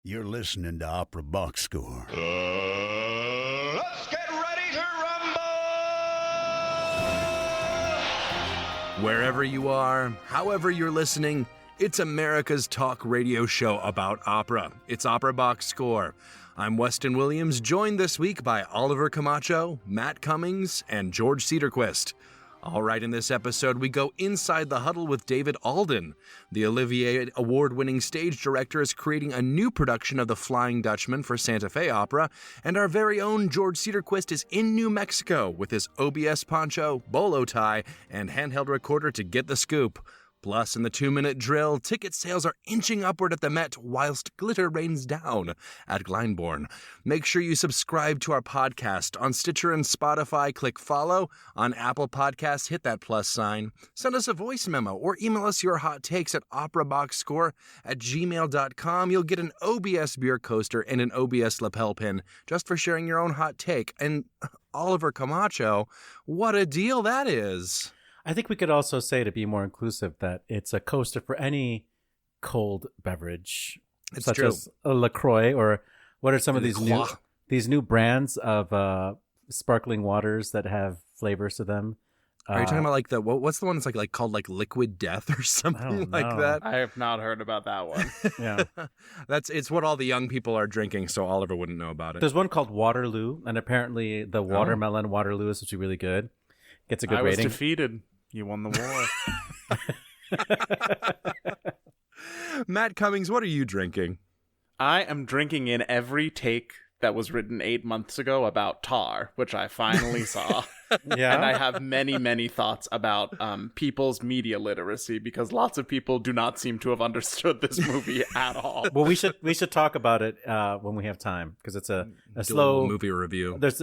You're listening to Opera Box Score. Let's get ready to rumble! Wherever you are, however you're listening, it's America's talk radio show about opera. It's Opera Box Score. I'm Weston Williams, joined this week by Oliver Camacho, Matt Cummings, and George Cedarquist. All right, in this episode, we go inside the huddle with David Alden. The Olivier Award-winning stage director is creating a new production of The Flying Dutchman for Santa Fe Opera, and our very own George Cedarquist is in New Mexico with his OBS poncho, bolo tie, and handheld recorder to get the scoop. Plus, in the 2-minute drill, ticket sales are inching upward at the Met whilst glitter rains down at Glyndebourne. Make sure you subscribe to our podcast on Stitcher and Spotify. Click follow. On Apple Podcasts, hit that plus sign. Send us a voice memo or email us your hot takes at operaboxscore@gmail.com. You'll get an OBS beer coaster and an OBS lapel pin just for sharing your own hot take. And Oliver Camacho, what a deal that is. I think we could also say, to be more inclusive, that it's a coaster for any cold beverage, It's such true. as a LaCroix, or what are some of these new brands of sparkling waters that have flavors to them? Are you talking about like what's the one that's like called like Liquid Death or something like that? I have not heard about that one. Yeah, It's what all the young people are drinking, so Oliver wouldn't know about it. there's one called Waterloo, and apparently the watermelon Waterloo is supposed to be really good. Gets a good I was rating. defeated. You won the war. Matt Cummings, what are you drinking? I am drinking in every take that was written 8 months ago about Tar, which I finally saw. Yeah, And I have many, many thoughts about people's media literacy, because lots of people do not seem to have understood this movie at all. well, we should talk about it when we have time, because it's a Do slow movie review. It's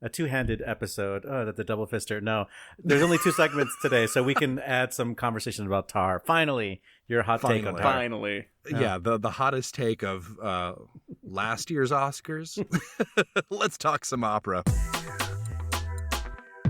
a two-handed episode. Oh, the double fister. No, there's only 2 segments today, so we can add some conversation about Tar. Finally, your hot take on Tar. Finally. Yeah, the hottest take of last year's Oscars. Let's talk some opera.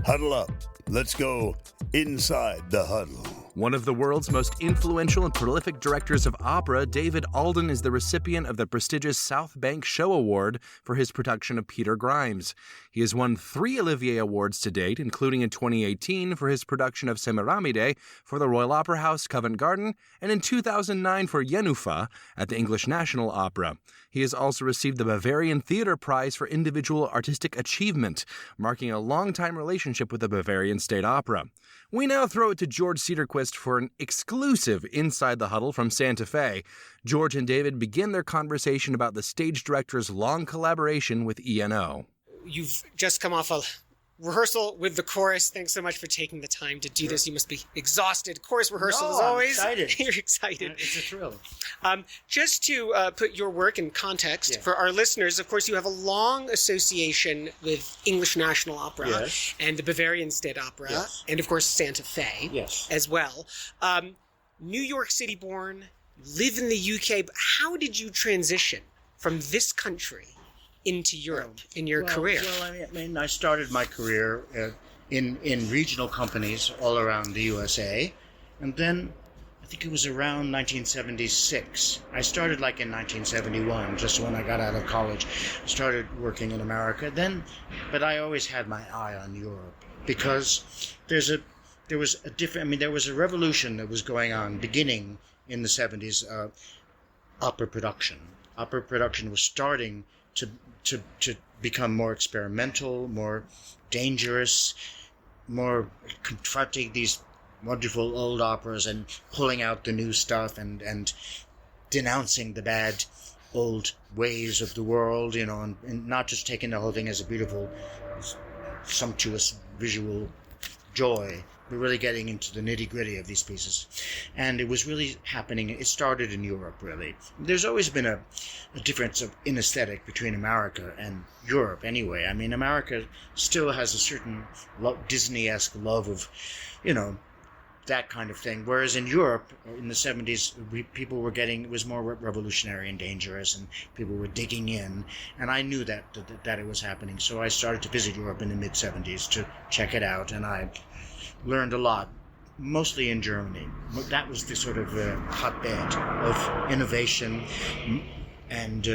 Huddle up. Let's go inside the huddle. One of the world's most influential and prolific directors of opera, David Alden is the recipient of the prestigious South Bank Show Award for his production of Peter Grimes. He has won 3 Olivier Awards to date, including in 2018 for his production of Semiramide for the Royal Opera House, Covent Garden, and in 2009 for Yenufa at the English National Opera. He has also received the Bavarian Theatre Prize for Individual Artistic Achievement, marking a long-time relationship with the Bavarian State Opera. We now throw it to George Cedarquist for an exclusive Inside the Huddle from Santa Fe. George and David begin their conversation about the stage director's long collaboration with ENO. You've just come off a rehearsal with the chorus. Thanks so much for taking the time to do this. You must be exhausted. Chorus rehearsal as always. I'm excited. You're excited. It's a thrill. Just to put your work in context for our listeners, of course, you have a long association with English National Opera Yes. and the Bavarian State Opera, Yes. and of course Santa Fe Yes. as well. New York City born, live in the UK. But how did you transition from this country into Europe in your career? Well, I mean, I started my career in regional companies all around the USA, and then I think it was around 1976. I started like in 1971, just when I got out of college. Started working in America then, but I always had my eye on Europe, because there was a different. I mean, there was a revolution that was going on beginning in the 70s. Opera production. Opera production was starting to become more experimental, more dangerous, more confronting these wonderful old operas and pulling out the new stuff and denouncing the bad old ways of the world, you know, and not just taking the whole thing as a beautiful, sumptuous visual joy, but really getting into the nitty-gritty of these pieces. And it was really happening. It started in Europe, really. There's always been a difference in aesthetic between America and Europe anyway. I mean, America still has a certain Disney-esque love of, you know, that kind of thing. Whereas in Europe, in the 70s, people were getting, it was more revolutionary and dangerous, and people were digging in. And I knew that it was happening. So I started to visit Europe in the mid-70s to check it out, and I learned a lot mostly in Germany. That was the sort of hotbed of innovation and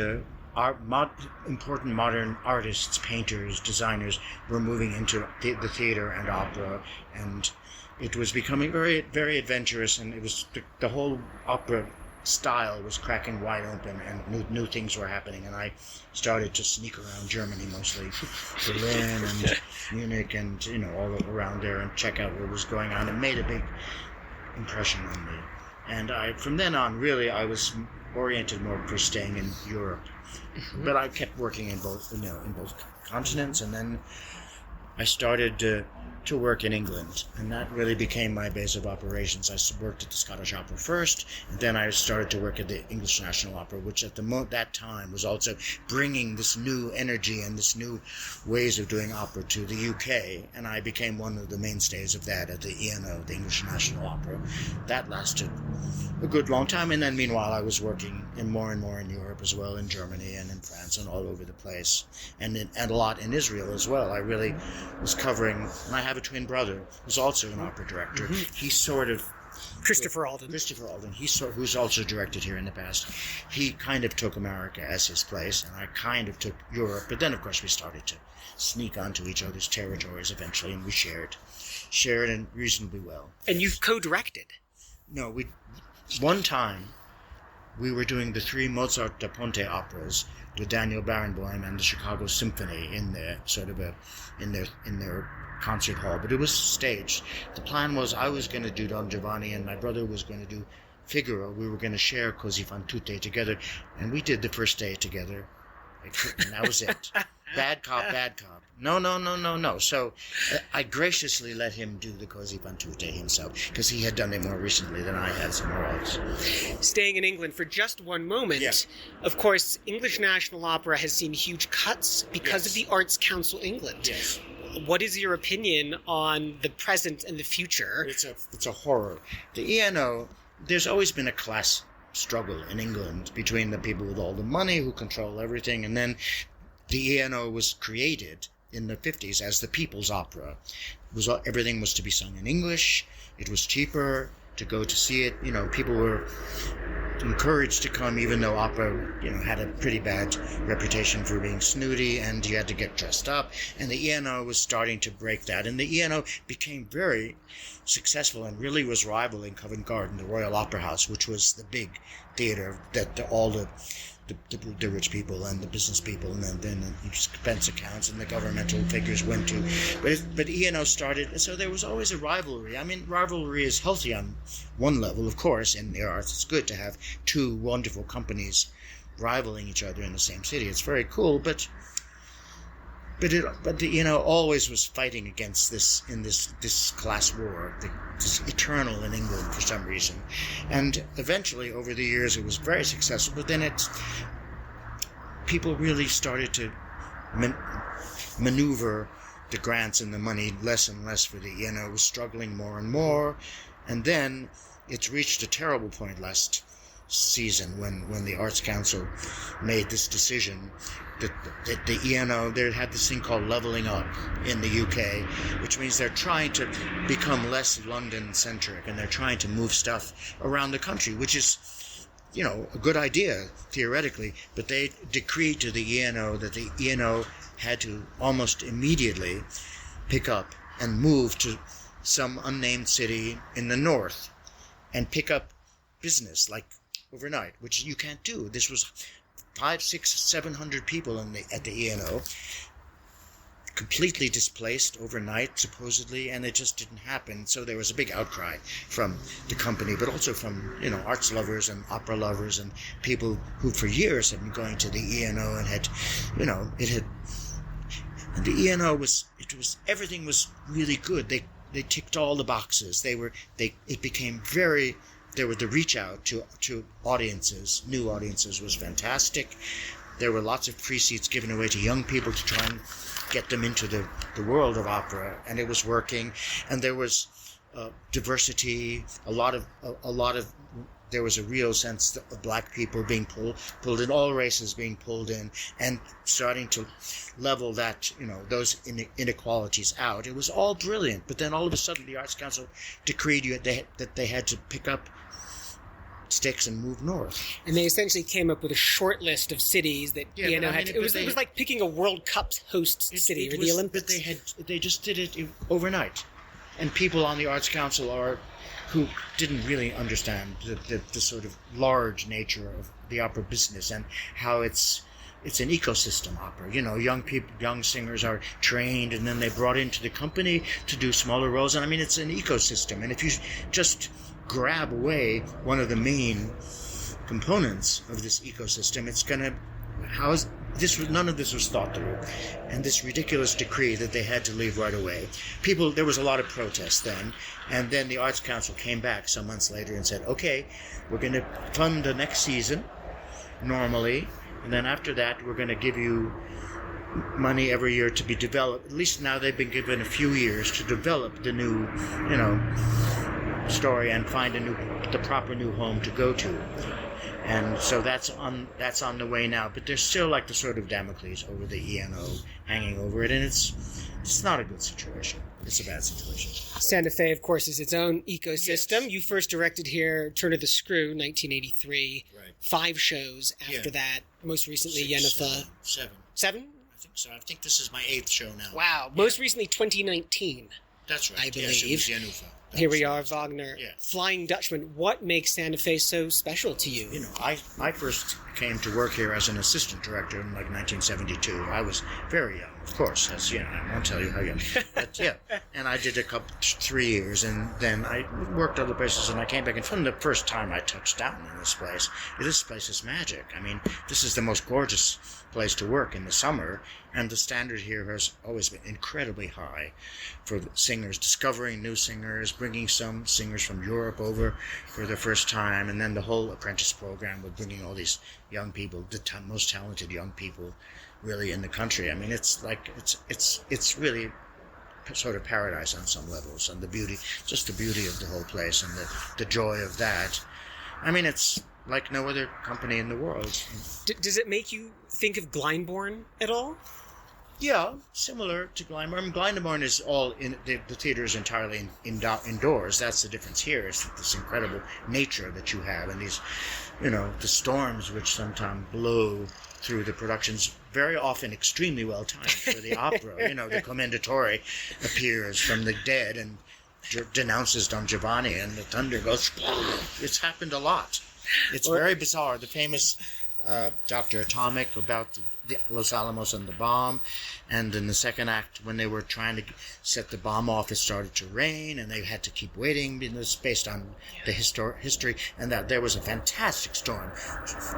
important modern artists, painters, designers were moving into the theater and opera, and it was becoming very, very adventurous, and it was the whole opera style was cracking wide open, and new things were happening, and I started to sneak around Germany, mostly Berlin and Munich, and all around there, and check out what was going on. It made a big impression on me, and from then on, really, I was oriented more for staying in Europe, but I kept working in both continents, and then I started to work in England, and that really became my base of operations. I worked at the Scottish Opera first, and then I started to work at the English National Opera, which at that time was also bringing this new energy and this new ways of doing opera to the UK, and I became one of the mainstays of that at the ENO, the English National Opera. That lasted a good long time, and then meanwhile I was working more and more in Europe as well, in Germany and in France and all over the place, and a lot in Israel as well. I really was covering, and I have a twin brother who's also an opera director. He sort of Christopher Alden. Who's also directed here in the past. He kind of took America as his place, and I kind of took Europe. But then, of course, we started to sneak onto each other's territories eventually, and we shared and reasonably well. And you've co-directed. No, one time we were doing the 3 Mozart da Ponte operas with Daniel Barenboim and the Chicago Symphony in their in their concert hall, but it was staged. The plan was I was going to do Don Giovanni and my brother was going to do Figaro. We were going to share Così fan tutte together, and we did the first day together, and that was it. Bad cop. No. So I graciously let him do the Così fan tutte himself, because he had done it more recently than I had somewhere else. Staying in England for just one moment, Yeah. Of course, English National Opera has seen huge cuts because of the Arts Council England. Yes. What is your opinion on the present and the future? It's a horror. The ENO, there's always been a class struggle in England between the people with all the money who control everything, and then the ENO was created in the 50s as the people's opera. Everything was to be sung in English. It was cheaper to go to see it. People were encouraged to come, even though opera, had a pretty bad reputation for being snooty, and you had to get dressed up. And the ENO was starting to break that, and the ENO became very successful and really was rivaling Covent Garden, the Royal Opera House, which was the big theater that all the rich people and the business people and then the expense accounts and the governmental figures went to. But ENO started, so there was always a rivalry. I mean, rivalry is healthy on one level, of course, in the arts. It's good to have 2 wonderful companies rivaling each other in the same city. It's very cool, but the ENO always was fighting against this in this class war, this eternal in England for some reason. And eventually, over the years, it was very successful. But then people really started to maneuver the grants and the money less and less for the ENO. It was struggling more and more, and then it's reached a terrible point last season when the Arts Council made this decision that the ENO, they had this thing called levelling up in the UK, which means they're trying to become less London-centric, and they're trying to move stuff around the country, which is, a good idea, theoretically, but they decreed to the ENO that the ENO had to almost immediately pick up and move to some unnamed city in the north and pick up business, like overnight, which you can't do. This was 500, 600, 700 people at the ENO, completely displaced overnight, supposedly, and it just didn't happen. So there was a big outcry from the company, but also from, arts lovers and opera lovers and people who for years had been going to the ENO and had, and the ENO everything was really good. They ticked all the boxes. It became the reach out to audiences, new audiences, was fantastic. There were lots of free seats given away to young people to try and get them into the world of opera, and it was working. And there was diversity, a lot of there was a real sense of black people being pulled in, all races being pulled in, and starting to level that, those inequalities out. It was all brilliant. But then all of a sudden the Arts Council decreed that they had to pick up sticks and move north. And they essentially came up with a short list of cities that had. It was like picking a World Cup host city or the Olympics. But they just did it overnight, and people on the Arts Council who didn't really understand the sort of large nature of the opera business and how it's an ecosystem opera. Young singers are trained and then they're brought into the company to do smaller roles. And I mean, it's an ecosystem. And if you just grab away one of the main components of this ecosystem, it's going to... None of this was thought through. And this ridiculous decree that they had to leave right away. There was a lot of protest then. And then the Arts Council came back some months later and said, okay, we're going to fund the next season normally. And then after that, we're going to give you money every year to be developed. At least now they've been given a few years to develop the new, story and find the proper new home to go to. And so that's on the way now. But there's still like the sort of Damocles over the ENO hanging over it, and it's not a good situation. It's a bad situation. Santa Fe, of course, is its own ecosystem. Yes. You first directed here Turn of the Screw, 1983. Right. 5 shows after that. Most recently, Yennefer. 7. 7? I think so. I think this is my 8th show now. Wow. Yeah. Most recently, 2019. That's right. I believe. Yes, it was Yennefer. Here we are, Wagner. Yeah. Flying Dutchman. What makes Santa Fe so special to you? I first came to work here as an assistant director in like 1972. I was very young, of course, as I won't tell you how young. But yeah, and I did 3 years, and then I worked other places, and I came back. And from the first time I touched down in this place is magic. I mean, this is the most gorgeous place to work in the summer, and the standard here has always been incredibly high for the singers, discovering new singers, bringing some singers from Europe over for the first time, and then the whole apprentice program with bringing all these young people, the most talented young people really in the country. I mean, it's really sort of paradise on some levels, and the beauty of the whole place and the joy of that. I mean, it's like no other company in the world. Does it make you think of Glyndebourne at all? Yeah, similar to Glyndebourne. I mean, Glyndebourne is all in the theater is entirely indoors. That's the difference here. Is this incredible nature that you have, and these, the storms which sometimes blow through the productions, very often extremely well timed for the opera. The Commendatore appears from the dead and denounces Don Giovanni, and the thunder goes. It's happened a lot. It's very bizarre. The famous Dr. Atomic about the Los Alamos and the bomb, and in the second act, when they were trying to set the bomb off, it started to rain, and they had to keep waiting. It's based on the history, and that there was a fantastic storm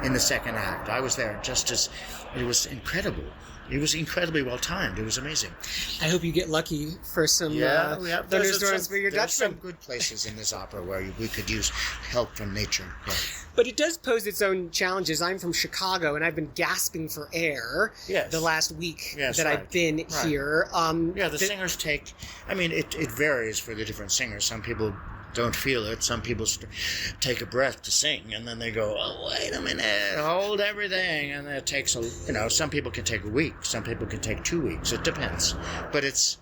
in the second act. I was there it was incredible. It was incredibly well timed. It was amazing. I hope you get lucky for some thunderstorms for your Dutchman. There's some good places in this opera where we could use help from nature. Yeah. But it does pose its own challenges. I'm from Chicago, and I've been gasping for air the last week I've been here. The singers take... I mean, it varies for the different singers. Some people don't feel it. Some people take a breath to sing, and then they go, oh, wait a minute, hold everything. And it takes, some people can take a week. Some people can take 2 weeks. It depends. But it's...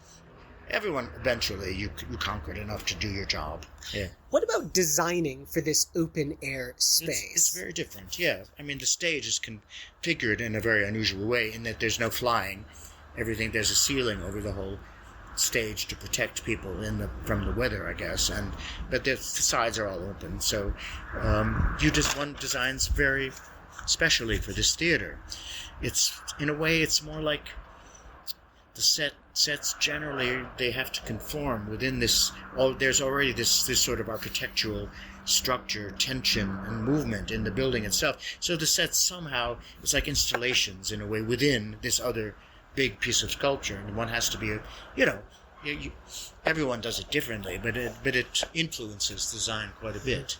Everyone, eventually, you conquer it enough to do your job. Yeah. What about designing for this open-air space? It's very different, yeah. I mean, the stage is configured in a very unusual way in that there's no flying. There's a ceiling over the whole stage to protect people from the weather, I guess. But the sides are all open, so one designs very specially for this theater. It's, in a way, it's more like the sets generally, they have to conform within this. There's already this sort of architectural structure, tension, and movement in the building itself. So the sets somehow, it's like installations in a way within this other big piece of sculpture, and one has to be, everyone does it differently, but it influences design quite a bit.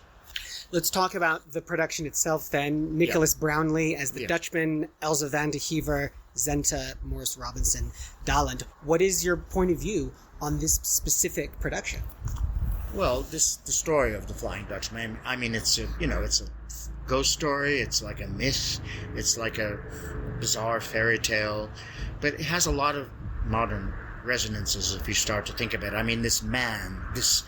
Let's talk about the production itself then. Nicholas Brownlee as the Dutchman, Elsa van de Heever, Zenta, Morris Robinson, Daland. What is your point of view on this specific production? Well, the story of the Flying Dutchman. I mean, it's a ghost story. It's like a myth. It's like a bizarre fairy tale, but it has a lot of modern resonances if you start to think about it. I mean, this man, this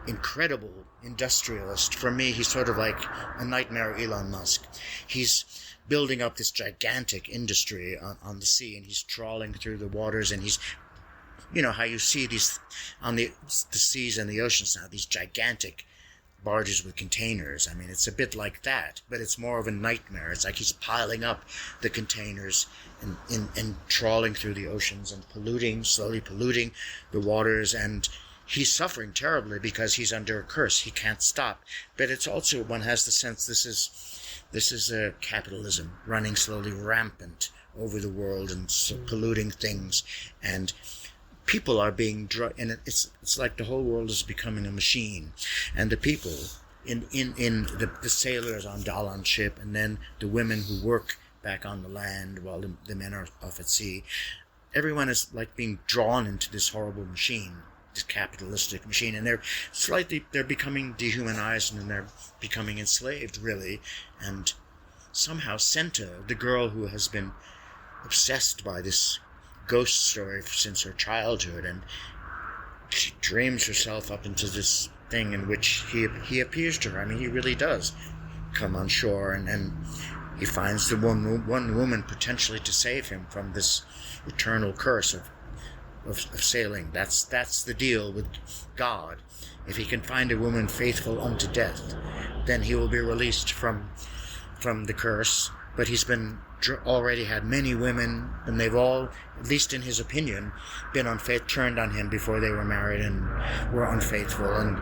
incredible industrialist. For me, he's sort of like a nightmare Elon Musk. He's building up this gigantic industry on the sea, and he's trawling through the waters, and he's, you know, how you see these on the seas and the oceans now, these gigantic barges with containers. I mean, it's a bit like that, but it's more of a nightmare. It's like he's piling up the containers and trawling through the oceans and slowly polluting the waters, and he's suffering terribly because he's under a curse. He can't stop. But it's also, one has the sense this is a capitalism running slowly rampant over the world and polluting things, and people are being and it's like the whole world is becoming a machine, and the people in the sailors on Dahlon's ship, and then the women who work back on the land while the men are off at sea, everyone is like being drawn into this horrible machine, this capitalistic machine, and they're becoming dehumanized, and they're becoming enslaved, really. And somehow Senta, the girl who has been obsessed by this ghost story since her childhood, and she dreams herself up into this thing in which he appears to her. I mean, he really does come on shore, and he finds the one woman potentially to save him from this eternal curse of sailing. That's the deal with God. If he can find a woman faithful unto death, then he will be released from the curse. But he's been already had many women, and they've all, at least in his opinion, been turned on him before they were married and were unfaithful. And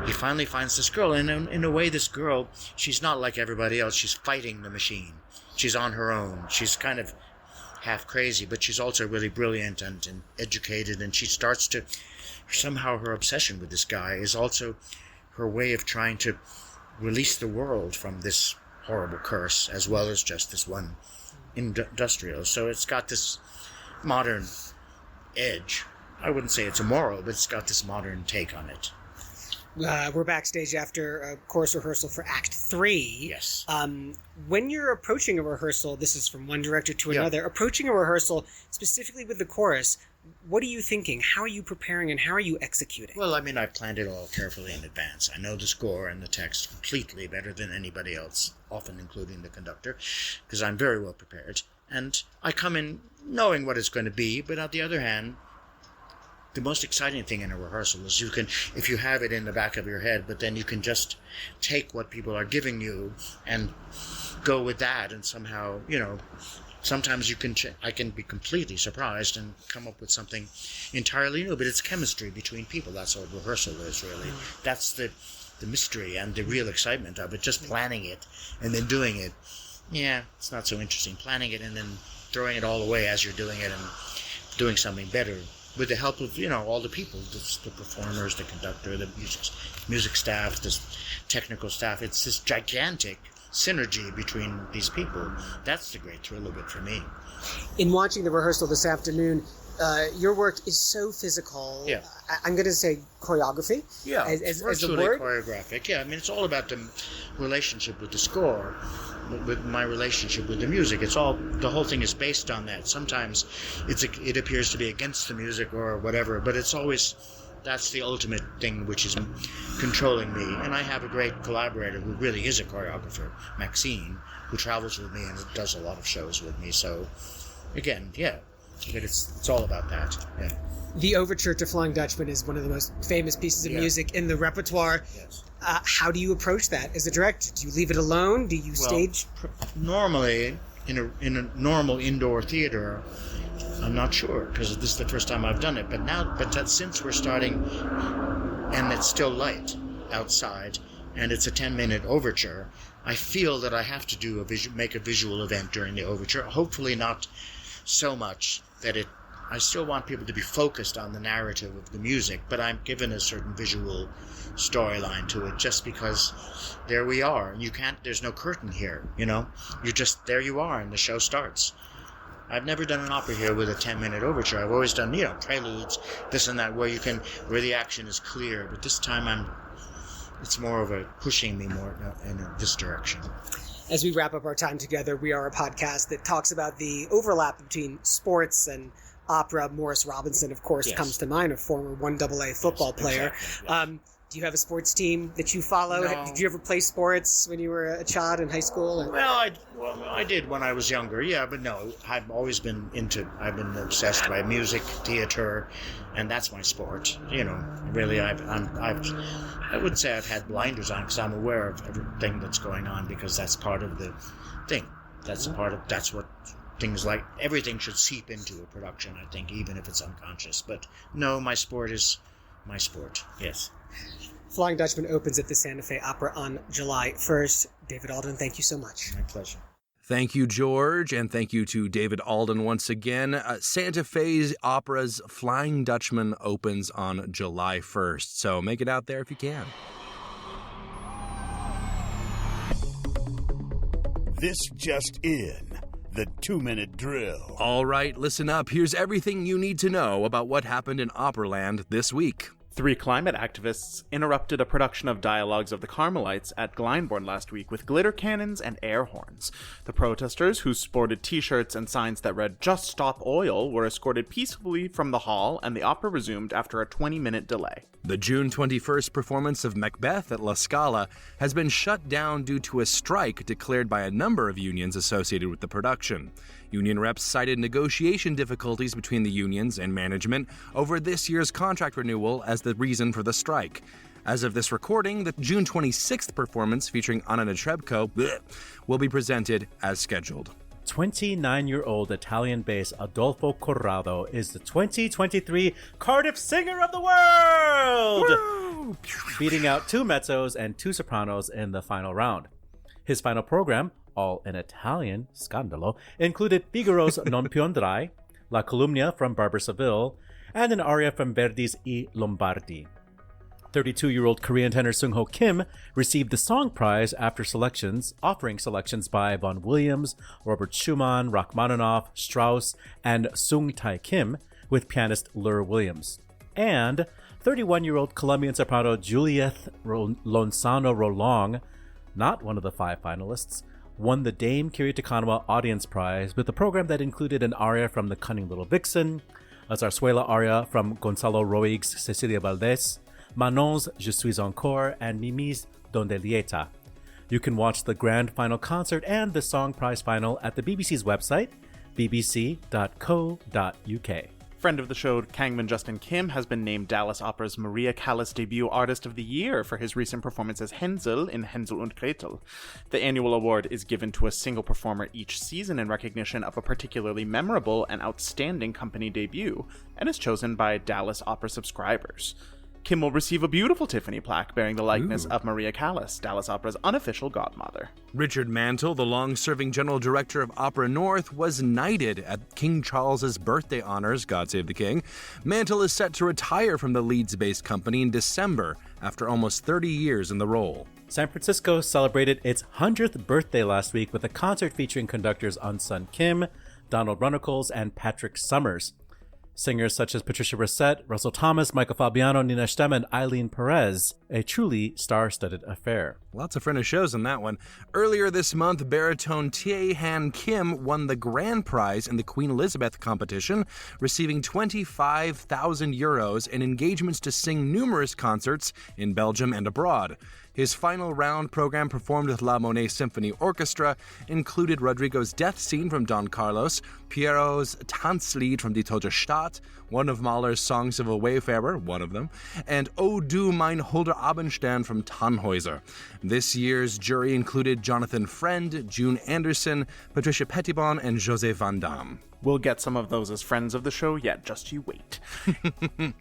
he finally finds this girl, and in a way, this girl, she's not like everybody else. She's fighting the machine. She's on her own. She's kind of half crazy, but she's also really brilliant and educated, and she starts to, somehow her obsession with this guy is also her way of trying to release the world from this horrible curse, as well as just this one industrial. So it's got this modern edge. I wouldn't say it's immoral, but it's got this modern take on it. We're backstage after a chorus rehearsal for Act 3. Yes. When you're approaching a rehearsal, this is from one director to another, approaching a rehearsal specifically with the chorus, what are you thinking? How are you preparing, and how are you executing? Well, I mean, I've planned it all carefully in advance. I know the score and the text completely better than anybody else, often including the conductor, because I'm very well prepared. And I come in knowing what it's going to be, but on the other hand, the most exciting thing in a rehearsal is you can, if you have it in the back of your head, but then you can just take what people are giving you and go with that, and somehow, you know, sometimes I can be completely surprised and come up with something entirely new, but it's chemistry between people. That's what rehearsal is, really. That's the mystery and the real excitement of it. Just planning it and then doing it, yeah, it's not so interesting. Planning it and then throwing it all away as you're doing it and doing something better with the help of, you know, all the people, the performers, the conductor, the music staff, the technical staff. It's this gigantic synergy between these people. That's the great thrill of it for me. In watching the rehearsal this afternoon, your work is so physical. Yeah. I'm going to say choreography. Yeah, as virtually a word. choreographic. Yeah, I mean, it's all about the relationship with the score, with my relationship with the music. It's all, the whole thing is based on that. Sometimes it appears to be against the music or whatever, but it's always, that's the ultimate thing which is controlling me. And I have a great collaborator who really is a choreographer, Maxine, who travels with me and does a lot of shows with me. So, again, yeah, but it's all about that. Yeah. The overture to Flying Dutchman is one of the most famous pieces of music in the repertoire. Yes. How do you approach that as a director? Do you leave it alone? Do you stage? Normally, in a normal indoor theater, I'm not sure, because this is the first time I've done it. But since we're starting, and it's still light outside, and it's a 10-minute overture, I feel that I have to make a visual event during the overture. Hopefully not so much that I still want people to be focused on the narrative of the music, but I'm given a certain visual storyline to it, just because there we are. There's no curtain here, you know? There you are, and the show starts. I've never done an opera here with a 10-minute overture. I've always done, preludes, this and that, where the action is clear. But this time it's more of a pushing me more in this direction. As we wrap up our time together, we are a podcast that talks about the overlap between sports and opera. Morris Robinson, of course, comes to mind, a former 1AA football player. Exactly. Do you have a sports team that you follow? No. Did you ever play sports when you were a child in high school? Well, I did when I was younger, yeah, but no, I've been obsessed by music, theater, and that's my sport. Really, I would say I've had blinders on because I'm aware of everything that's going on because that's part of the thing. That's what things like, everything should seep into a production, I think, even if it's unconscious. But no, my sport is my sport, yes. Flying Dutchman opens at the Santa Fe Opera on July 1st. David Alden, thank you so much. My pleasure. Thank you, George, and thank you to David Alden once again. Santa Fe Opera's Flying Dutchman opens on July 1st, so make it out there if you can. This just in. The 2-minute drill. All right, listen up. Here's everything you need to know about what happened in Operaland this week. 3 climate activists interrupted a production of Dialogues of the Carmelites at Glyndebourne last week with glitter cannons and air horns. The protesters, who sported t-shirts and signs that read, "Just Stop Oil," were escorted peacefully from the hall, and the opera resumed after a 20-minute delay. The June 21st performance of Macbeth at La Scala has been shut down due to a strike declared by a number of unions associated with the production. Union reps cited negotiation difficulties between the unions and management over this year's contract renewal as the reason for the strike. As of this recording, the June 26th performance featuring Anna Netrebko will be presented as scheduled. 29-year-old Italian bass Adolfo Corrado is the 2023 Cardiff Singer of the World! Woo! Beating out 2 mezzos and 2 sopranos in the final round. His final program, all in Italian, scandalo, included Figaro's Non più andrai, La Calunnia from Barber Seville, and an aria from Verdi's I Lombardi. 32-year-old Korean tenor Sung-ho Kim received the Song Prize after offering selections by Vaughan Williams, Robert Schumann, Rachmaninoff, Strauss, and Sung Tae Kim, with pianist Lur Williams. And 31-year-old Colombian soprano Juliette Lonsano Rolong, not one of the 5 finalists, won the Dame Kiri Te Kanawa Audience Prize with a program that included an aria from The Cunning Little Vixen, a zarzuela aria from Gonzalo Roig's Cecilia Valdés, Manon's Je suis encore, and Mimi's Donde Lieta. You can watch the grand final concert and the Song Prize final at the BBC's website, bbc.co.uk. Friend of the show, Kangman Justin Kim, has been named Dallas Opera's Maria Callas Debut Artist of the Year for his recent performance as Hänsel in Hänsel und Gretel. The annual award is given to a single performer each season in recognition of a particularly memorable and outstanding company debut, and is chosen by Dallas Opera subscribers. Kim will receive a beautiful Tiffany plaque bearing the likeness of Maria Callas, Dallas Opera's unofficial godmother. Richard Mantle, the long-serving general director of Opera North, was knighted at King Charles's birthday honors, God Save the King. Mantle is set to retire from the Leeds-based company in December after almost 30 years in the role. San Francisco celebrated its 100th birthday last week with a concert featuring conductors Un-Sun Kim, Donald Runnicles, and Patrick Summers. Singers such as Patricia Rissette, Russell Thomas, Michael Fabiano, Nina Stem, and Eileen Perez. A truly star-studded affair. Lots of friend of shows on that one. Earlier this month, baritone Tae Han Kim won the grand prize in the Queen Elizabeth competition, receiving €25,000 and engagements to sing numerous concerts in Belgium and abroad. His final round program, performed with La Monet Symphony Orchestra, included Rodrigo's death scene from Don Carlos, Pierrot's Tanzlied from Die Tote Stadt, one of Mahler's Songs of a Wayfarer, one of them, and O du mein holder Abendstern from Tannhäuser. This year's jury included Jonathan Friend, June Anderson, Patricia Pettibon, and José Van Damme. We'll get some of those as friends of the show, yet just you wait.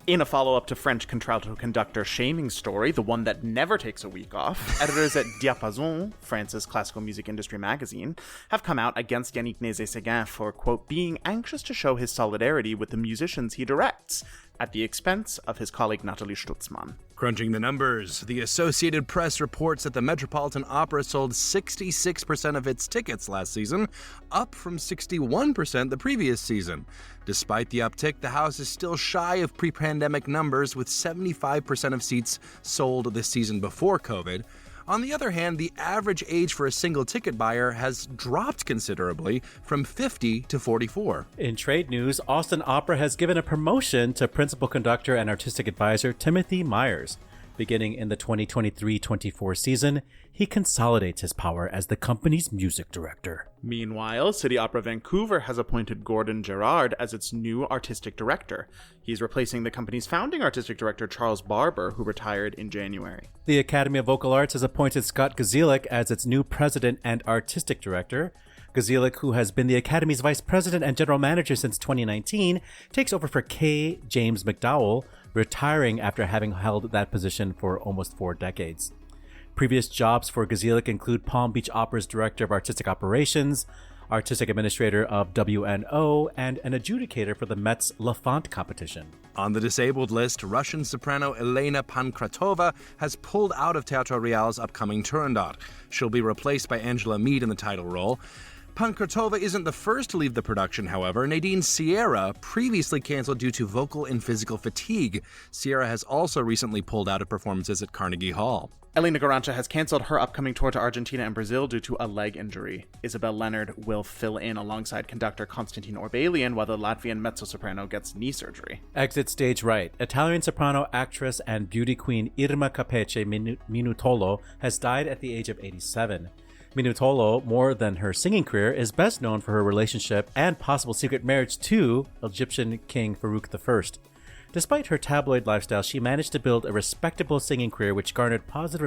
In a follow-up to French contralto conductor Shaming's story, the one that never takes a week off, editors at Diapason, France's classical music industry magazine, have come out against Yannick Nézet-Séguin for, quote, being anxious to show his solidarity with the musicians he directs, at the expense of his colleague Nathalie Stutzmann. Crunching the numbers, the Associated Press reports that the Metropolitan Opera sold 66% of its tickets last season, up from 61% the previous season. Despite the uptick, the house is still shy of pre-pandemic numbers, with 75% of seats sold this season before COVID. On the other hand, the average age for a single ticket buyer has dropped considerably, from 50 to 44. In trade news, Austin Opera has given a promotion to principal conductor and artistic advisor Timothy Myers. Beginning in the 2023-24 season, he consolidates his power as the company's music director. Meanwhile, City Opera Vancouver has appointed Gordon Gerard as its new artistic director. He's replacing the company's founding artistic director, Charles Barber, who retired in January. The Academy of Vocal Arts has appointed Scott Gazielik as its new president and artistic director. Gazielik, who has been the Academy's vice president and general manager since 2019, takes over for K. James McDowell, retiring after having held that position for almost 4 decades. Previous jobs for Gazielik include Palm Beach Opera's director of artistic operations, artistic administrator of WNO, and an adjudicator for the Met's L'Enfant competition. On the disabled list, Russian soprano Elena Pankratova has pulled out of Teatro Real's upcoming Turandot. She'll be replaced by Angela Mead in the title role. Pankratova isn't the first to leave the production, however. Nadine Sierra previously canceled due to vocal and physical fatigue. Sierra has also recently pulled out of performances at Carnegie Hall. Elena Garancha has canceled her upcoming tour to Argentina and Brazil due to a leg injury. Isabel Leonard will fill in alongside conductor Konstantin Orbelian while the Latvian mezzo-soprano gets knee surgery. Exit stage right. Italian soprano, actress, and beauty queen Irma Capece Minutolo has died at the age of 87. Minutolo, more than her singing career, is best known for her relationship and possible secret marriage to Egyptian King Farouk I. Despite her tabloid lifestyle, she managed to build a respectable singing career which garnered positive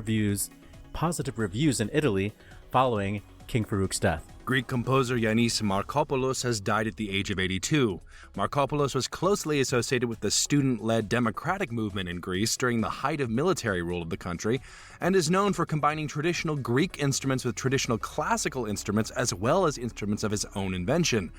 reviews in Italy following King Farouk's death. Greek composer Yannis Markopoulos has died at the age of 82. Markopoulos was closely associated with the student-led democratic movement in Greece during the height of military rule of the country, and is known for combining traditional Greek instruments with traditional classical instruments as well as instruments of his own invention.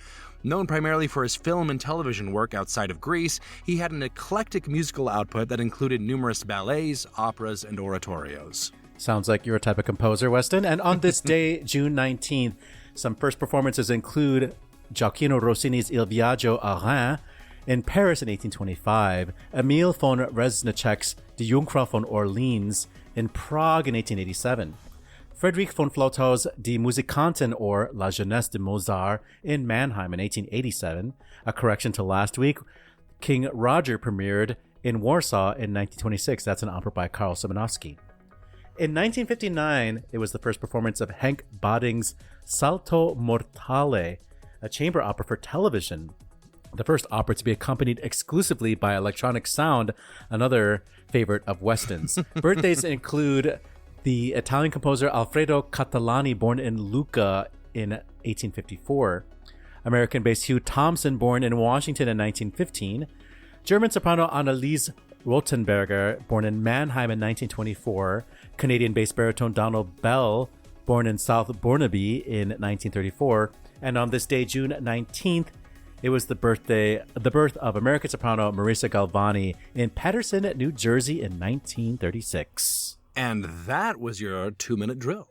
Known primarily for his film and television work outside of Greece, he had an eclectic musical output that included numerous ballets, operas, and oratorios. Sounds like you're a type of composer, Weston. And on this day, June 19th, some first performances include Gioacchino Rossini's Il Viaggio a Reims in Paris in 1825, Emil von Reznicek's Die Jungfrau von Orleans in Prague in 1887, Friedrich von Flotow's Die Musikanten or La Jeunesse de Mozart in Mannheim in 1887, a correction to last week. King Roger premiered in Warsaw in 1926. That's an opera by Karl Szymanowski. In 1959, it was the first performance of Henk Bading's Salto Mortale, a chamber opera for television. The first opera to be accompanied exclusively by electronic sound, another favorite of Weston's. Birthdays include the Italian composer Alfredo Catalani, born in Lucca in 1854, American-based Hugh Thompson, born in Washington in 1915, German soprano Anneliese Rothenberger, born in Mannheim in 1924, Canadian-based baritone Donald Bell, born in South Burnaby in 1934, and on this day, June 19th, it was the birth of American soprano Marisa Galvani in Paterson, New Jersey in 1936. And that was your 2-minute drill.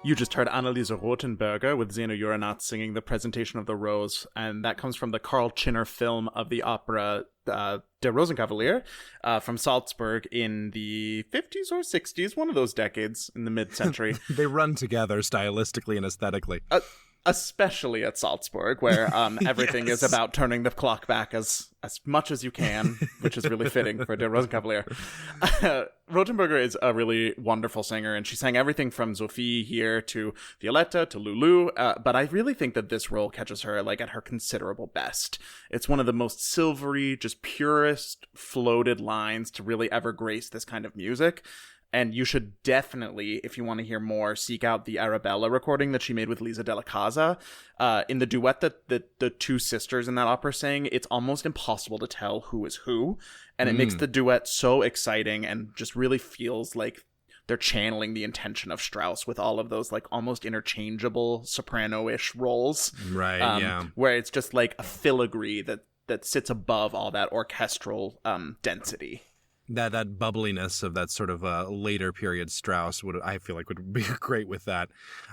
You just heard Anneliese Rothenberger with Zeno Uranat singing The Presentation of the Rose, and that comes from the Karl Czinner film of the opera Der Rosenkavalier from Salzburg in the 50s or 60s, one of those decades in the mid-century. They run together stylistically and aesthetically. Especially at Salzburg, where everything is about turning the clock back as much as you can, which is really fitting for Der Rosenkavalier. Rothenberger is a really wonderful singer, and she sang everything from Sophie here to Violetta to Lulu, but I really think that this role catches her like at her considerable best. It's one of the most silvery, just purest, floated lines to really ever grace this kind of music. And you should definitely, if you want to hear more, seek out the Arabella recording that she made with Lisa Della Casa. In the duet that the two sisters in that opera sang, it's almost impossible to tell who is who. And it makes the duet so exciting and just really feels like they're channeling the intention of Strauss with all of those like almost interchangeable soprano-ish roles. Right, yeah. Where it's just like a filigree that sits above all that orchestral density. That bubbliness of that sort of later period Strauss I feel like would be great with that.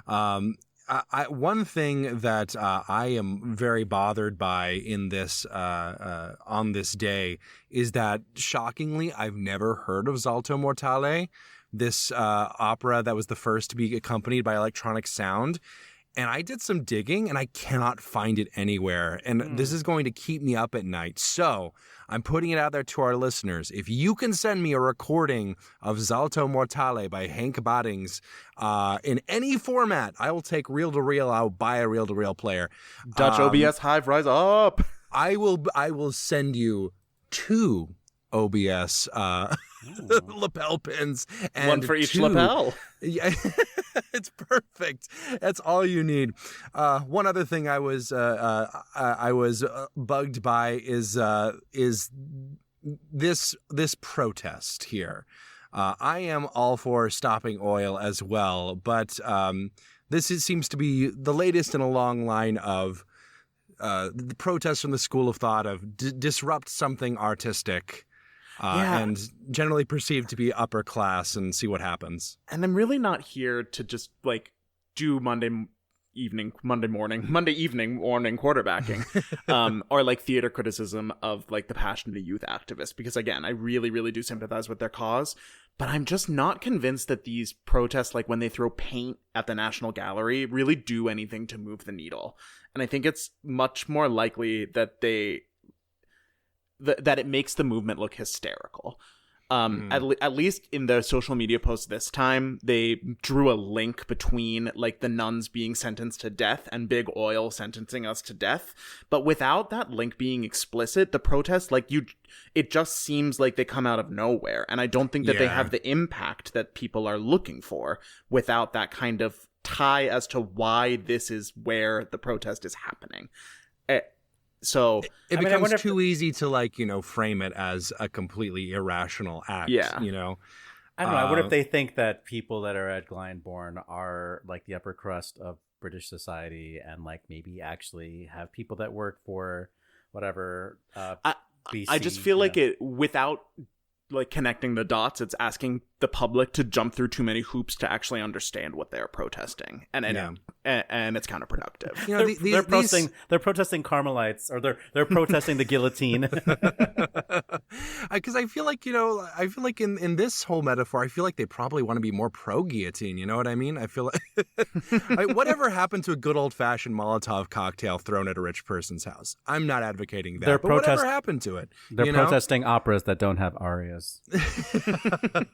One thing that I am very bothered by in this on this day is that shockingly I've never heard of Salto Mortale, this opera that was the first to be accompanied by electronic sound. And I did some digging, and I cannot find it anywhere. And this is going to keep me up at night. So I'm putting it out there to our listeners. If you can send me a recording of Salto Mortale by Henk Baddings in any format, I will take reel-to-reel. I'll buy a reel-to-reel player. Dutch OBS Hive, rise up! I will send you 2 OBS lapel pins. And one for each 2, lapel. Yeah, it's perfect. That's all you need. One other thing I was bugged by is this protest here. I am all for stopping oil as well, but seems to be the latest in a long line of the protests from the school of thought of disrupt something artistic. And generally perceived to be upper class, and see what happens. And I'm really not here to just like do Monday evening quarterbacking, or like theater criticism of like the passion of the youth activists, because again, I really, really do sympathize with their cause, but I'm just not convinced that these protests, like when they throw paint at the National Gallery, really do anything to move the needle. And I think it's much more likely that that it makes the movement look hysterical. At least in the social media posts this time, they drew a link between like the nuns being sentenced to death and big oil sentencing us to death. But without that link being explicit, the protests, it just seems like they come out of nowhere. And I don't think that they have the impact that people are looking for without that kind of tie as to why this is where the protest is happening. So it becomes too easy to frame it as a completely irrational act. Yeah. I don't know. I wonder if they think that people that are at Glyndebourne are like the upper crust of British society, and like maybe actually have people that work for whatever. BC, I just feel like it without like connecting the dots, it's asking the public to jump through too many hoops to actually understand what they're protesting, and it's counterproductive. They're protesting Carmelites, or they're protesting the guillotine. Because I feel like in this whole metaphor, I feel like they probably want to be more pro guillotine. You know what I mean? I feel like whatever happened to a good old fashioned Molotov cocktail thrown at a rich person's house? I'm not advocating that. Whatever happened to it? They're protesting operas that don't have arias.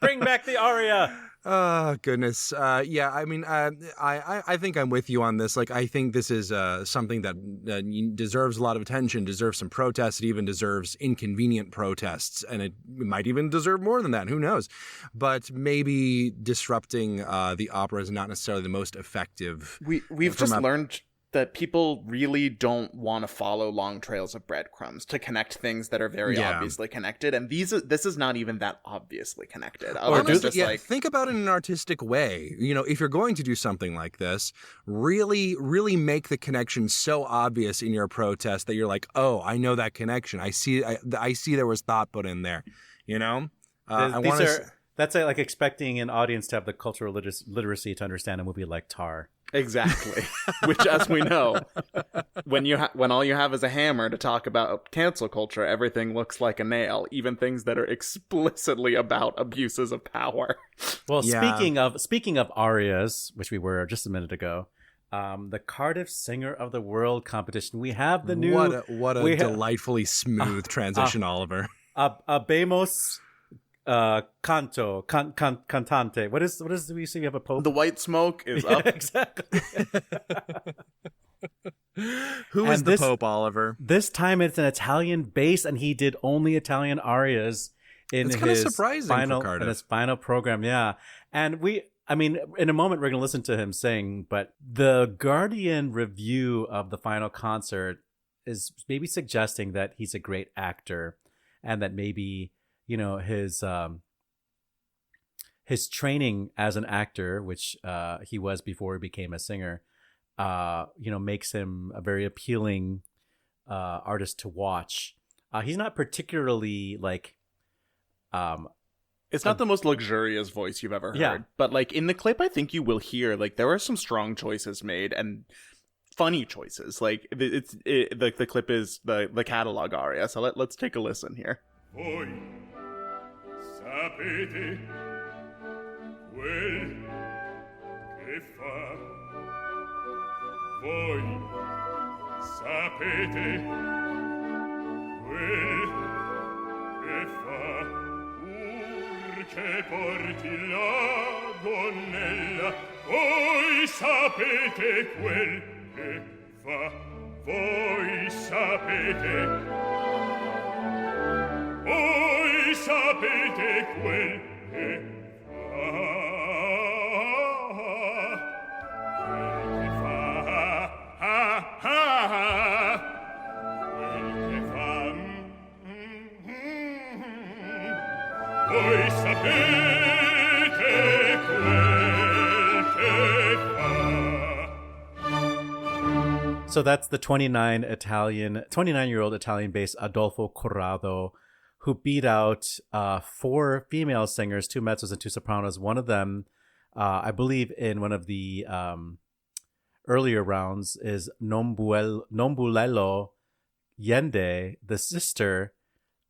Bring back the aria. Oh, goodness. Yeah, I mean, I think I'm with you on this. Like, I think this is something that deserves a lot of attention, deserves some protests. It even deserves inconvenient protests, and it might even deserve more than that. Who knows? But maybe disrupting the opera is not necessarily the most effective. We've just learned that people really don't want to follow long trails of breadcrumbs to connect things that are very obviously connected, and this is not even that obviously connected. Think about it in an artistic way. If you're going to do something like this, really, really make the connection so obvious in your protest that you're like, oh, I know that connection. I see there was thought put in there. That's like expecting an audience to have the cultural literacy to understand a movie like Tar. Exactly. Which, as we know, when all you have is a hammer to talk about cancel culture, everything looks like a nail, even things that are explicitly about abuses of power. Well, speaking of arias, which we were just a minute ago, the Cardiff Singer of the World competition. We have the new what a delightfully smooth transition, Oliver. Abemos cantante. What is we see? We have a pope. The white smoke is up. Exactly. Who is the Pope, Oliver? This time it's an Italian bass, and he did only Italian arias in his final program. Yeah, and in a moment we're going to listen to him sing, but the Guardian review of the final concert is maybe suggesting that he's a great actor, and that maybe his training as an actor, which he was before he became a singer, makes him a very appealing artist to watch. He's not particularly it's not the most luxurious voice you've ever heard, but in the clip, I think you will hear there are some strong choices made and funny choices. The clip is the catalog aria, so let's take a listen here. Voi sapete quel che fa. Voi sapete quel che fa. Che porti la gonnella. Voi sapete quel che fa. Voi sapete. Voi sapete quel che fa. Quel che fa. Quel che fa. Voi sapete quel che fa. So that's the 29-year-old Italian bass Adolfo Corrado, who beat out 4 female singers, 2 mezzos and 2 sopranos. One of them, I believe in one of the earlier rounds, is Nombulello Yende, the sister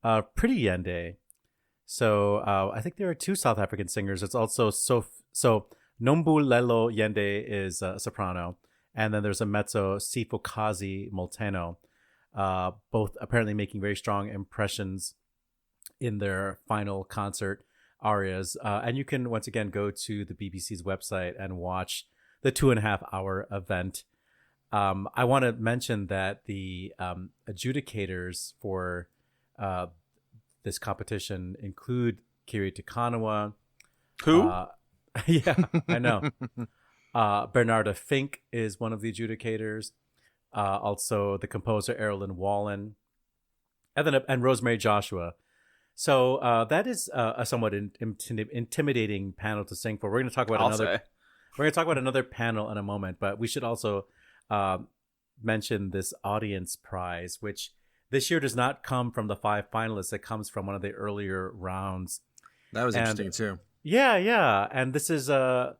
of Pretty Yende. So I think there are 2 South African singers. It's also so Nombulello Yende is a soprano, and then there's a mezzo, Sifokazi Molteno, both apparently making very strong impressions in their final concert arias. And you can once again go to the BBC's website and watch the 2.5-hour event. I want to mention that the adjudicators for this competition include Kiri Takanawa. Who? Yeah, I know. Bernarda Fink is one of the adjudicators. Also, the composer Erilyn Wallen, and Rosemary Joshua. So that is a somewhat intimidating panel to sing for. We're going to talk about another panel in a moment, but we should also mention this audience prize, which this year does not come from the 5 finalists. It comes from one of the earlier rounds. That was interesting too. Yeah. And this is the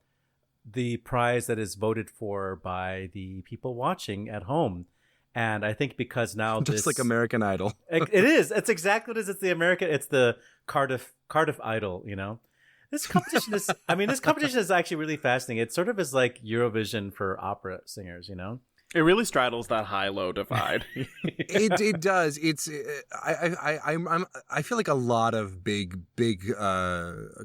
prize that is voted for by the people watching at home. And I think because now just like American Idol. It is. It's exactly what it is. It's the Cardiff Idol, This competition is actually really fascinating. It sort of is like Eurovision for opera singers, It really straddles that high-low divide. It does. It's I feel like a lot of big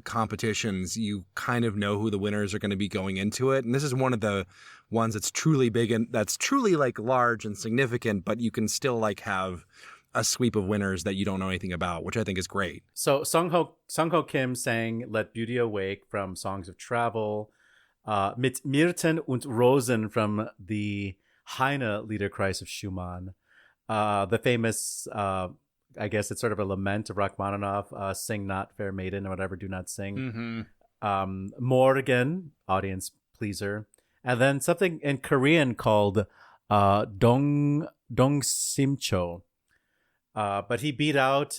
competitions, you kind of know who the winners are going to be going into it, and this is one of the ones that's truly big and that's truly large and significant, but you can still have a sweep of winners that you don't know anything about, which I think is great. So Sung Ho Kim sang "Let Beauty Awake" from Songs of Travel, Mit Myrten und Rosen from the Heine Liederkreis of Schumann, the famous, I guess it's sort of a lament of Rachmaninoff, Sing Not Fair Maiden, or whatever, Do Not Sing. Mm-hmm. Morgan, audience pleaser. And then something in Korean called Dong Simcho. But he beat out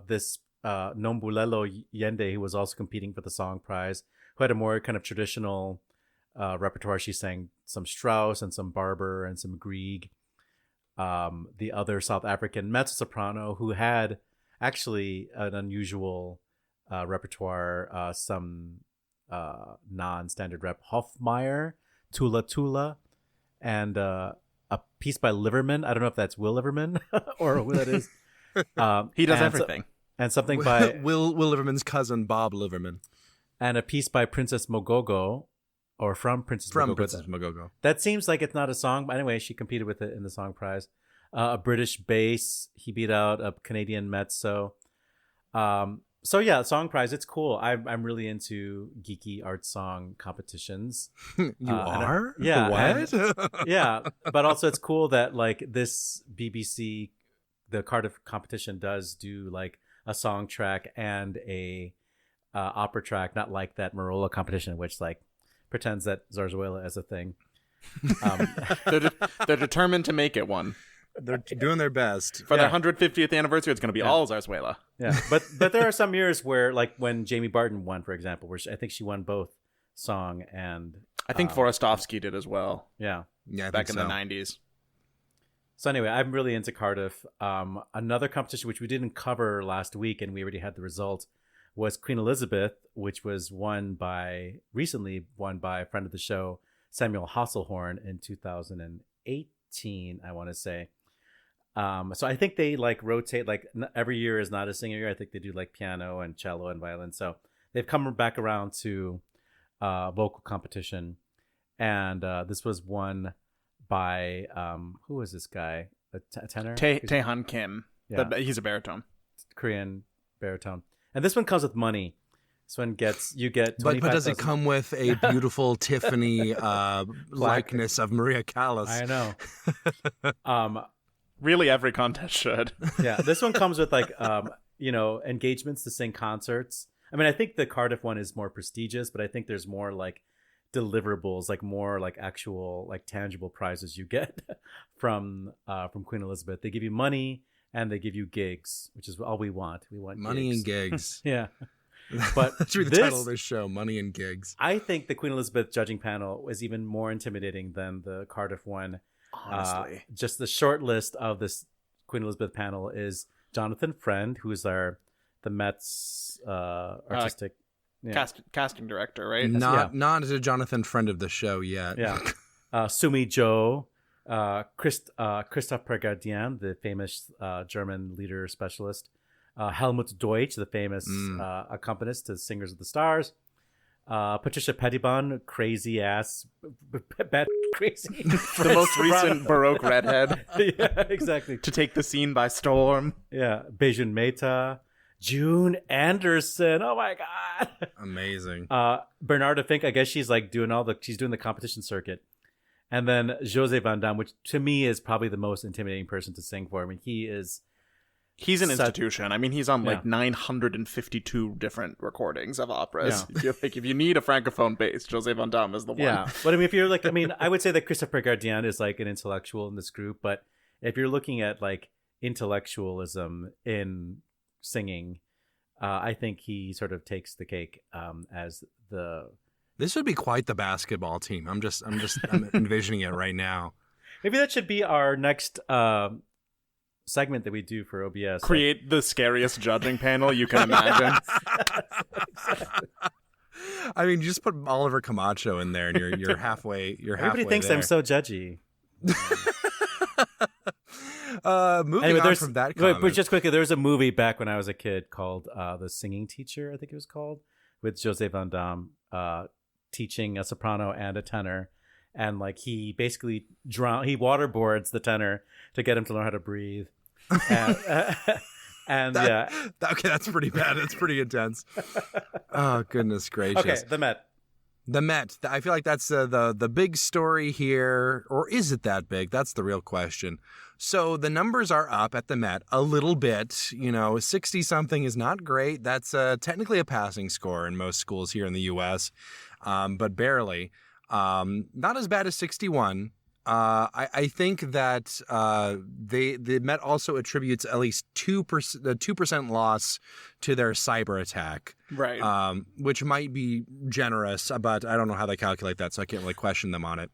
this Nombulelo Yende, who was also competing for the song prize, who had a more kind of traditional repertoire. She sang some Strauss and some Barber and some Grieg. The other South African mezzo-soprano who had actually an unusual repertoire, some non-standard rep, Hofmeyr, Tula Tula, and a piece by Liverman. I don't know if that's Will Liverman or who that is. He does everything. And something by Will Liverman's cousin, Bob Liverman. And a piece by Princess Mogogo, or from Princess Mogogo. Princess Mogogo. That seems like it's not a song, but anyway, she competed with it in the song prize. A British bass. He beat out a Canadian mezzo. So yeah, song prize. It's cool. I'm really into geeky art song competitions. You are? Yeah. What? Yeah, but also it's cool that like this BBC, the Cardiff competition does do like a song track and a opera track, not like that Marola competition, which like pretends that Zarzuela is a thing. They're determined to make it one. They're doing their best. For their 150th anniversary, it's going to be all Zarzuela. Yeah, but there are some years where, like when Jamie Barton won, for example, where I think she won both song and... I think Forostovsky did as well. Yeah. Yeah, back in the 90s. So anyway, I'm really into Cardiff. Another competition which we didn't cover last week, and we already had the result, was Queen Elizabeth, which was recently won by a friend of the show, Samuel Hasselhorn, in 2018, I want to say. So I think they like rotate, like every year is not a singer year. I think they do like piano and cello and violin. So they've come back around to vocal competition. And this was won by, who was this guy? A tenor? Taehan Kim. Yeah. He's a baritone. Korean baritone. And this one comes with money. This one you get 25,000. But does it come with a beautiful Tiffany likeness of Maria Callas? I know. Really, every contest should. Yeah, this one comes with like, engagements to sing concerts. I mean, I think the Cardiff one is more prestigious, but I think there's more like deliverables, like more like actual, like tangible prizes you get from Queen Elizabeth. They give you money and they give you gigs, which is all we want. We want money gigs. And gigs. Yeah. But that should be the title of this show, Money and Gigs. I think the Queen Elizabeth judging panel was even more intimidating than the Cardiff one. Honestly. Just the short list of this Queen Elizabeth panel is Jonathan Friend, who is the Met's artistic casting director, right? Not a Jonathan Friend of the show yet. Yeah. Sumi Zhou, Christoph Pregardien, the famous German leader specialist, Helmut Deutsch, the famous accompanist to Singers of the Stars, Patricia Pettibon, crazy ass, crazy. The most recent Baroque redhead. Yeah, exactly. To take the scene by storm. Yeah, Bejun Mehta, June Anderson. Oh my god, amazing. Bernarda Fink. I guess she's like doing the competition circuit, and then Jose Van Damme, which to me is probably the most intimidating person to sing for. I mean, he's an institution. I mean, he's on like 952 different recordings of operas. Yeah. If you need a francophone bass, Jose Van Damme is the one. Yeah, but I mean, if you're like, I would say that Christopher Gardien is like an intellectual in this group, but if you're looking at like intellectualism in singing, I think he sort of takes the cake as the. This would be quite the basketball team. I'm envisioning it right now. Maybe that should be our next segment that we do for OBS. Create the scariest judging panel you can imagine. Exactly. I mean, just put Oliver Camacho in there, and you're halfway. Everybody thinks there. I'm so judgy. Moving on from that comment. But just quickly, there was a movie back when I was a kid called The Singing Teacher, I think it was called, with Jose Van Damme teaching a soprano and a tenor. And like he basically he waterboards the tenor to get him to learn how to breathe. And okay, that's pretty bad. That's pretty intense. Oh, goodness gracious. Okay, the Met. I feel like that's the big story here, or is it that big? That's the real question. So the numbers are up at the Met a little bit. 60-something is not great. That's technically a passing score in most schools here in the U.S., but barely. Not as bad as 61. I think that the Met also attributes at least 2% loss to their cyber attack, Right. which might be generous, but I don't know how they calculate that, so I can't really question them on it.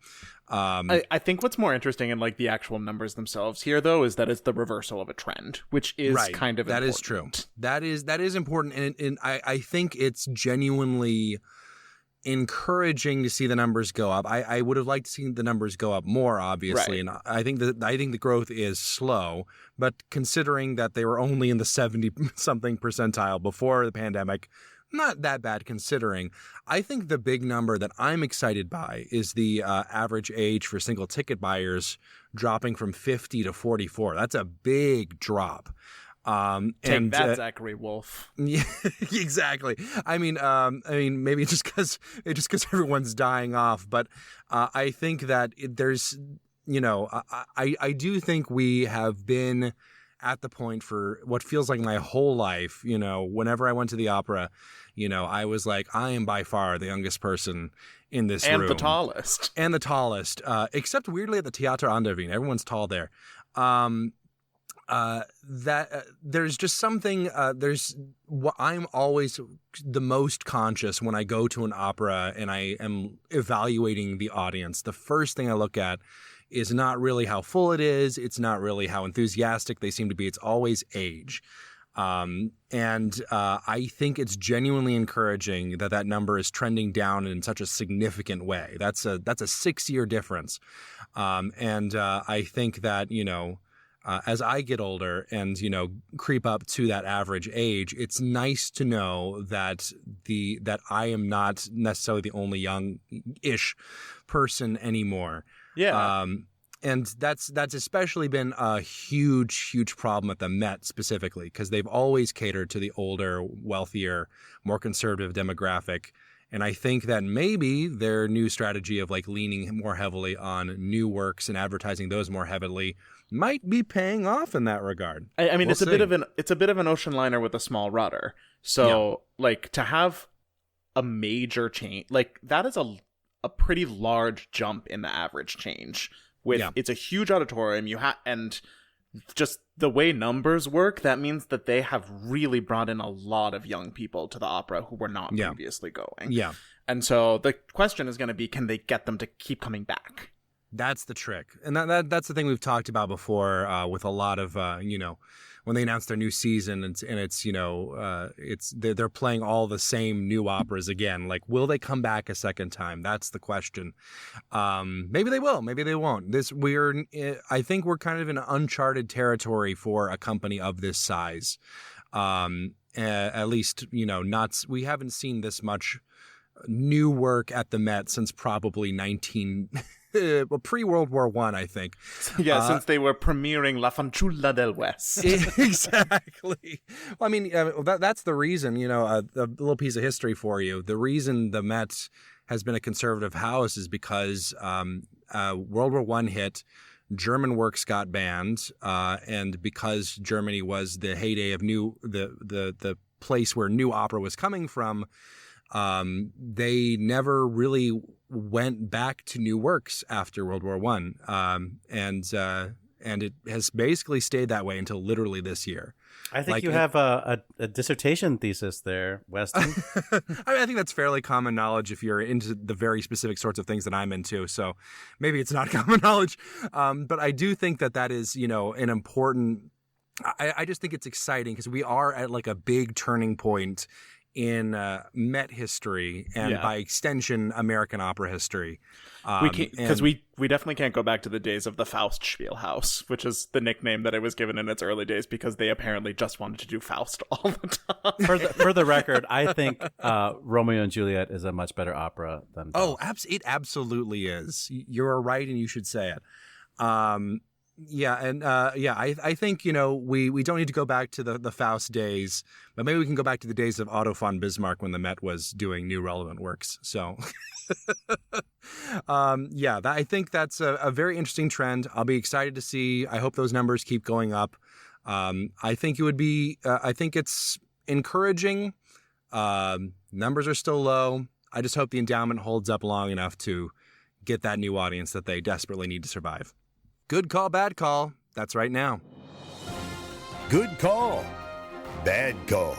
I think what's more interesting in like the actual numbers themselves here, though, is that it's the reversal of a trend, which is right. kind of that important. is true. That is important, and I think it's genuinely encouraging to see the numbers go up. I would have liked to see the numbers go up more, obviously, Right. and I think the growth is slow. But considering that they were only in the 70-something percentile before the pandemic, not that bad considering. I think the big number that I'm excited by is the average age for single ticket buyers dropping from 50 to 44. That's a big drop. Take that, Zachary Wolf. Yeah, exactly. I mean, maybe just because everyone's dying off, but I think that there's, I do think we have been at the point for what feels like my whole life. Whenever I went to the opera, I was like, I am by far the youngest person in this room. And the tallest. And the tallest, except weirdly at the Theater an der Wien. Everyone's tall there. There's just something, I'm always the most conscious when I go to an opera and I am evaluating the audience. The first thing I look at is not really how full it is. It's not really how enthusiastic they seem to be. It's always age. I think it's genuinely encouraging that number is trending down in such a significant way. That's a 6-year difference. I think that, as I get older and, creep up to that average age, it's nice to know that I am not necessarily the only young-ish person anymore. Yeah. And that's especially been a huge, huge problem at the Met specifically, because they've always catered to the older, wealthier, more conservative demographic. And I think that maybe their new strategy of like leaning more heavily on new works and advertising those more heavily might be paying off in that regard. I mean, We'll it's see. a bit of an ocean liner with a small rudder. So, like, to have a major change, like, that is a pretty large jump in the average change. It's a huge auditorium. And just the way numbers work, that means that they have really brought in a lot of young people to the opera who were not previously going. Yeah. And so the question is going to be, can they get them to keep coming back? That's the trick. And that's the thing we've talked about before with a lot of, when they announced their new season and it's, they're playing all the same new operas again. Like, will they come back a second time? That's the question. Maybe they will, maybe they won't. I think we're kind of in uncharted territory for a company of this size. At least, we haven't seen this much new work at the Met since probably pre-World War I, I think. Yeah, since they were premiering La Fanciulla del West. Exactly. Well, I mean, that's the reason, a little piece of history for you. The reason the Met has been a conservative house is because World War I hit, German works got banned, and because Germany was the heyday of the place where new opera was coming from, they never really went back to new works after World War I. And it has basically stayed that way until literally this year. I think you have a dissertation thesis there, Weston. I think that's fairly common knowledge if you're into the very specific sorts of things that I'm into. So maybe it's not common knowledge. But I do think that is, an important... I just think it's exciting because we are at like a big turning point in Met history and by extension American opera history. Because we definitely can't go back to the days of the Faust Spielhaus, which is the nickname that it was given in its early days because they apparently just wanted to do Faust all the time. For the record, I think Romeo and Juliet is a much better opera than Faust. Oh, it absolutely is. You're right, and you should say it. I think, we don't need to go back to the Faust days, but maybe we can go back to the days of Otto von Bismarck when the Met was doing new relevant works. So, I think that's a very interesting trend. I'll be excited to see. I hope those numbers keep going up. I think it would be, I think it's encouraging. Numbers are still low. I just hope the endowment holds up long enough to get that new audience that they desperately need to survive. Good call, bad call. That's right now. Good call, bad call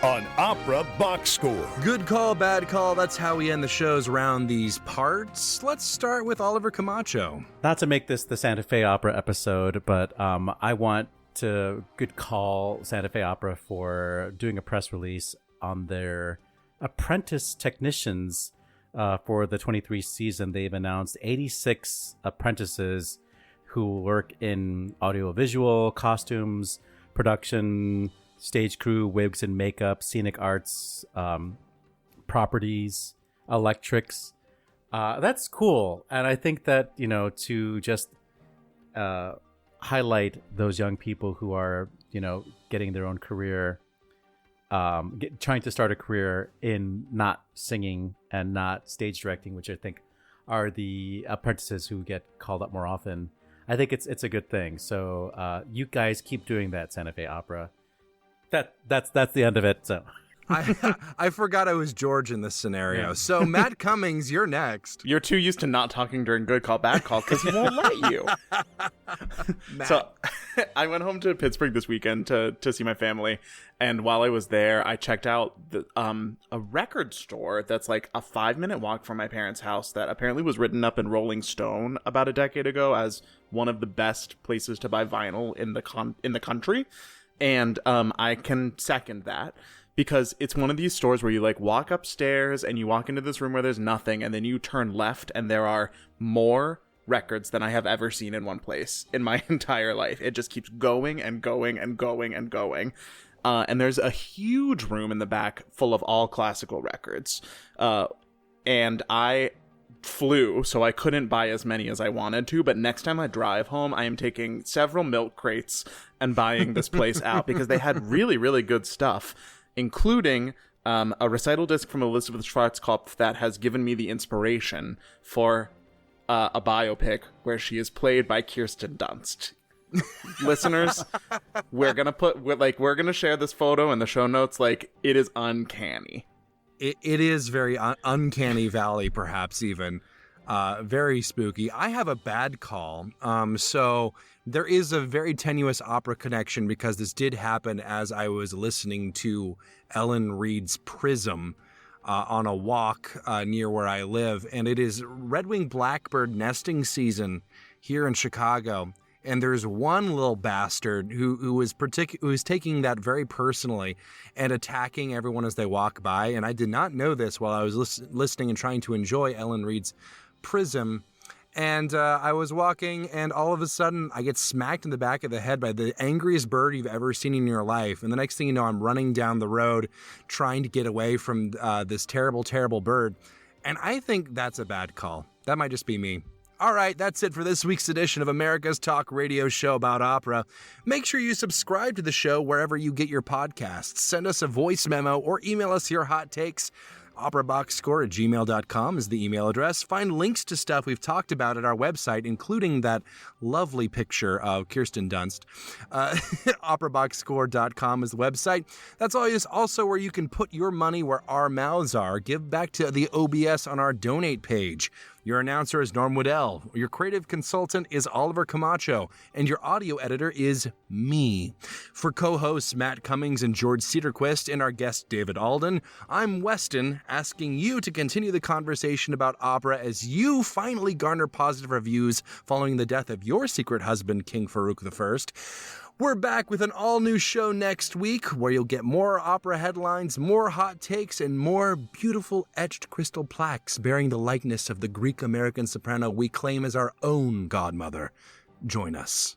on Opera Box Score. Good call, bad call. That's how we end the shows around these parts. Let's start with Oliver Camacho. Not to make this the Santa Fe Opera episode, but I want to good call Santa Fe Opera for doing a press release on their apprentice technicians for the 23 season. They've announced 86 apprentices who work in audiovisual, costumes, production, stage crew, wigs and makeup, scenic arts, properties, electrics. That's cool. And I think that, to just highlight those young people who are, getting their own career, trying to start a career in not singing and not stage directing, which I think are the apprentices who get called up more often. I think it's a good thing. So you guys keep doing that, Santa Fe Opera. That's the end of it. So I forgot I was George in this scenario. Yeah. So Matt Cummings, you're next. You're too used to not talking during good call, bad call because he won't let you. So I went home to Pittsburgh this weekend to see my family. And while I was there, I checked out a record store that's like a 5-minute walk from my parents' house that apparently was written up in Rolling Stone about a decade ago as one of the best places to buy vinyl in the country. And I can second that. Because it's one of these stores where you like walk upstairs and you walk into this room where there's nothing, and then you turn left and there are more records than I have ever seen in one place in my entire life. It just keeps going and going and going and going. And there's a huge room in the back full of all classical records. And I flew, so I couldn't buy as many as I wanted to, but next time I drive home, I am taking several milk crates and buying this place out because they had really, really good stuff, including a recital disc from Elizabeth Schwarzkopf that has given me the inspiration for a biopic where she is played by Kirsten Dunst. Listeners, we're gonna share this photo in the show notes. Like, it is uncanny. It is very uncanny valley, perhaps even. Very spooky. I have a bad call. So there is a very tenuous opera connection because this did happen as I was listening to Ellen Reid's Prism on a walk near where I live. And it is red-winged blackbird nesting season here in Chicago. And there's one little bastard who is taking that very personally and attacking everyone as they walk by. And I did not know this while I was listening and trying to enjoy Ellen Reid's Prism. And I was walking, and all of a sudden, I get smacked in the back of the head by the angriest bird you've ever seen in your life. And the next thing you know, I'm running down the road trying to get away from this terrible, terrible bird. And I think that's a bad call. That might just be me. All right, that's it for this week's edition of America's Talk Radio Show about opera. Make sure you subscribe to the show wherever you get your podcasts. Send us a voice memo or email us your hot takes. operaboxscore@gmail.com is the email address. Find links to stuff we've talked about at our website, including that lovely picture of Kirsten Dunst. operaboxscore.com is the website. That's also where you can put your money where our mouths are. Give back to the OBS on our donate page. Your announcer is Norm Waddell. Your creative consultant is Oliver Camacho. And your audio editor is me. For co-hosts Matt Cummings and George Cedarquist and our guest David Alden, I'm Weston, asking you to continue the conversation about opera as you finally garner positive reviews following the death of your secret husband, King Farouk I. We're back with an all-new show next week where you'll get more opera headlines, more hot takes, and more beautiful etched crystal plaques bearing the likeness of the Greek-American soprano we claim as our own godmother. Join us.